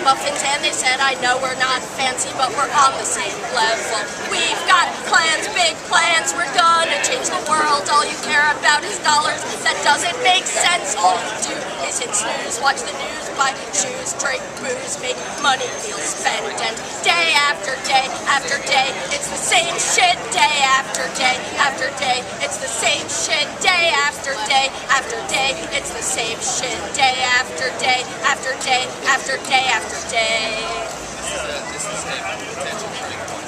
muffins and they said, I know we're not fancy, but we're on the same level. We've got plans, big plans, we're gonna change the world. All you care about is dollars, that doesn't make sense. All you do is hit snooze, watch the news, buy shoes, drink booze, make money, feel spent. And day after day after day, it's the same shit. Day after day after day, it's the same shit. Day after day after day, it's the same shit. Day after day after day after day after day.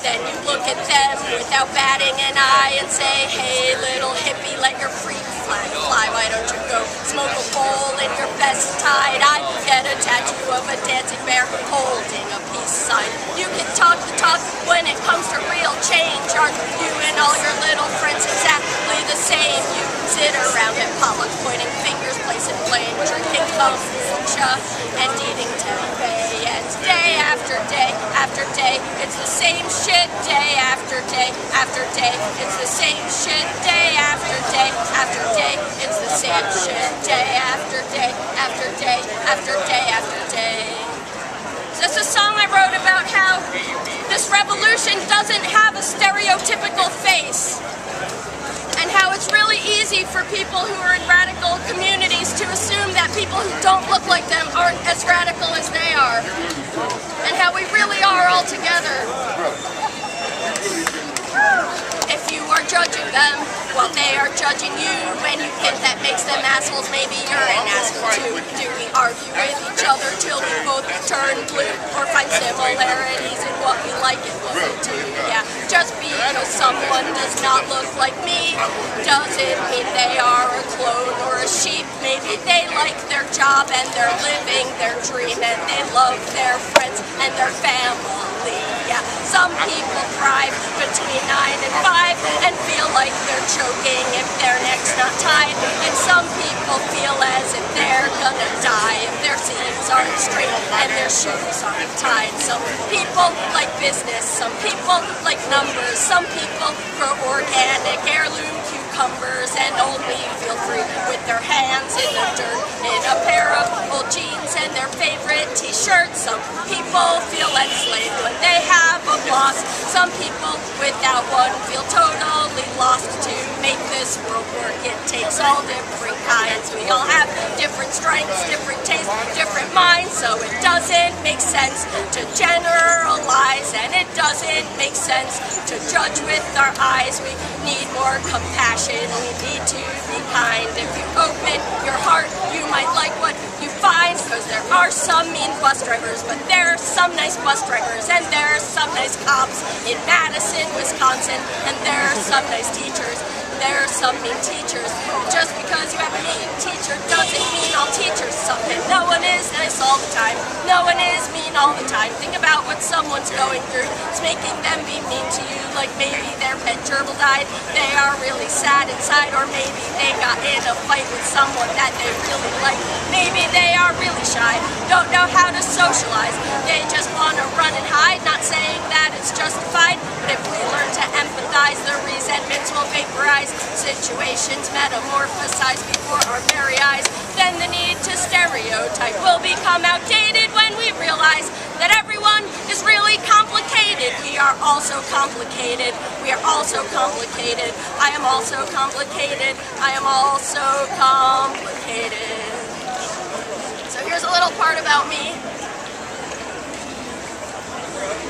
Then you look at them without batting an eye and say, hey little hippie, let your freak flag fly. Why don't you go smoke a bowl in your best tie-dye? Get a tattoo of a dancing bear holding a peace sign. You can talk the talk when it comes to real change. Aren't you and all your little friends exactly the same? You sit around at potluck pointing fingers, placing blame, drinking kombucha and eating tempeh. And day after day after day, it's the same shit. Day after day after day, it's the same shit. Day after day after day, it's the same shit. Day after day after day after day after day. So that's a song I wrote about how this revolution doesn't have a stereotypical face, and how it's really easy for people who are in radical communities to assume that people who don't look like them aren't as radical as they are, and how we really are all together. If you are judging them, well, they are judging you. When you think that makes them assholes, maybe you're an asshole too. Do we argue with each other till we both turn blue, or find similarities in what we like and what we do? Yeah, just because someone does not look like me doesn't mean they are a clone or a sheep. Maybe they like their job and they're living their dream, and they love their friends and their family. Yeah, some people thrive between 9 and 5 and feel like they're choking if their neck's not tied. And some people feel as if they're gonna die if their seams aren't straight and their shoes aren't tied. Some people like business, some people like numbers, some people grow organic heirloom cucumbers and only feel free with their hands in the dirt in a pair of old jeans and their favorite t-shirts. Some people feel enslaved when they have a boss. Some people without one feel totally lost. To make this world work, it takes all different kinds. We all have different strengths, different tastes, different minds, so it doesn't make sense to generalize, and it doesn't make sense to judge with our eyes. We need more compassion, we need to be kind. If you open your heart, you might like what you find, because there are some mean bus drivers, but there are some nice bus drivers, and there are some nice cops in Madison, Wisconsin, and there are some nice teachers. There are some mean teachers. Just because you have a mean teacher doesn't mean all teachers suck. And no one is nice all the time. No one is mean all the time. Think about what someone's going through. It's making them be mean to you, like maybe their pet gerbil died. They are really sad inside, or maybe they got in a fight with someone that they really like. Maybe they are really shy, don't know how to socialize. They just want to run and hide. Not saying that it's justified, but if we learn to empathize, the resentments will vaporize. Situations metamorphosize before our very eyes. Then the need to stereotype will become outdated when we realize that everyone is really complicated. We are also complicated. We are also complicated. I am also complicated. I am also complicated. So here's a little part about me.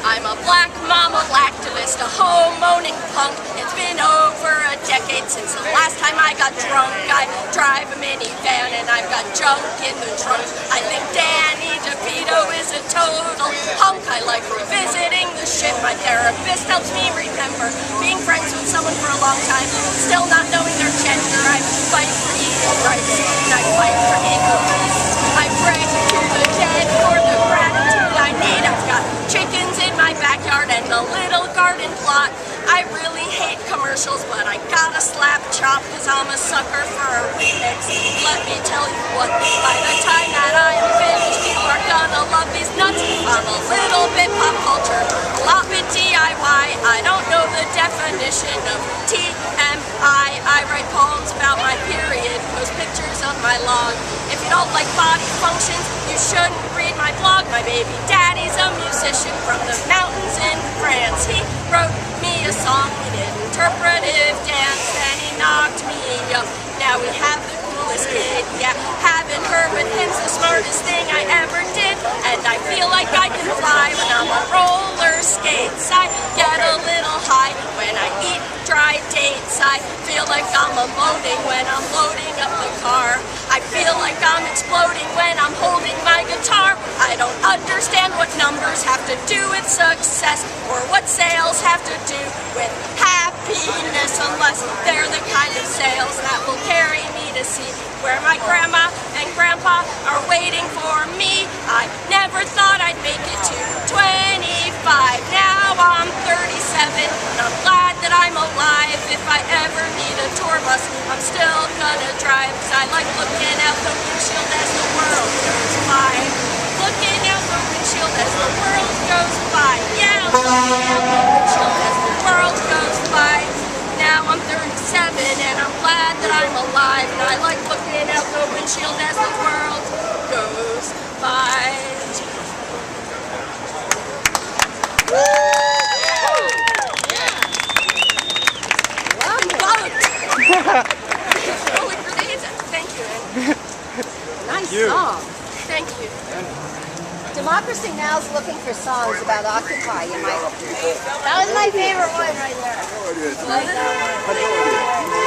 I'm a black mama activist, a home-owning punk. It's been over a decade since the last time I got drunk. I drive a minivan and I've got junk in the trunk. I think Danny DeVito is a total hunk. I like revisiting the shit. My therapist helps me remember being friends with someone for a long time, still not knowing their gender. I fight for equal rights and I fight for equal peace. I pray to the dead for the gratitude I need. I've got chickens in my backyard and a little garden plot. I really hate commercials, but I gotta slap chop because I'm a sucker for a remix. Let me tell you what, by the time that I am finished, you are gonna love these nuts. I'm a little bit pop culture, a lot bit DIY. I don't know the definition of TMI. I write poems about my period, post pictures of my log. If you don't like body functions, you shouldn't read my blog. My baby dad musician from the mountains in France. He wrote me a song, we did interpretive dance, and he knocked me up. Now we have the coolest kid, yeah. Having her with him's the smartest thing I ever did, and I feel like I can fly when I'm on roller skates. I get a little high when I eat dry dates. I feel like I'm unloading when I'm loading up the car. I feel like I'm exploding when I'm holding my guitar. I don't understand what numbers have to do with success, or what sales have to do with happiness, unless they're the kind of sales that will carry me to see where my grandma and grandpa are waiting for me. I never thought I'd make it to 25. Now I'm 37, and I'm glad that I'm alive. If I ever need a tour bus, I'm still gonna drive, 'cause I like looking out the windshield as the world goes by. Looking out the windshield as the world goes by. Yeah, looking out the windshield as the world goes by. Now I'm 37 and I'm glad that I'm alive, and I like looking out the windshield as the world goes by. Thank you. Nice song. Thank you. Democracy Now! Is looking for songs about Occupy. That was my favorite one right there. I know it is.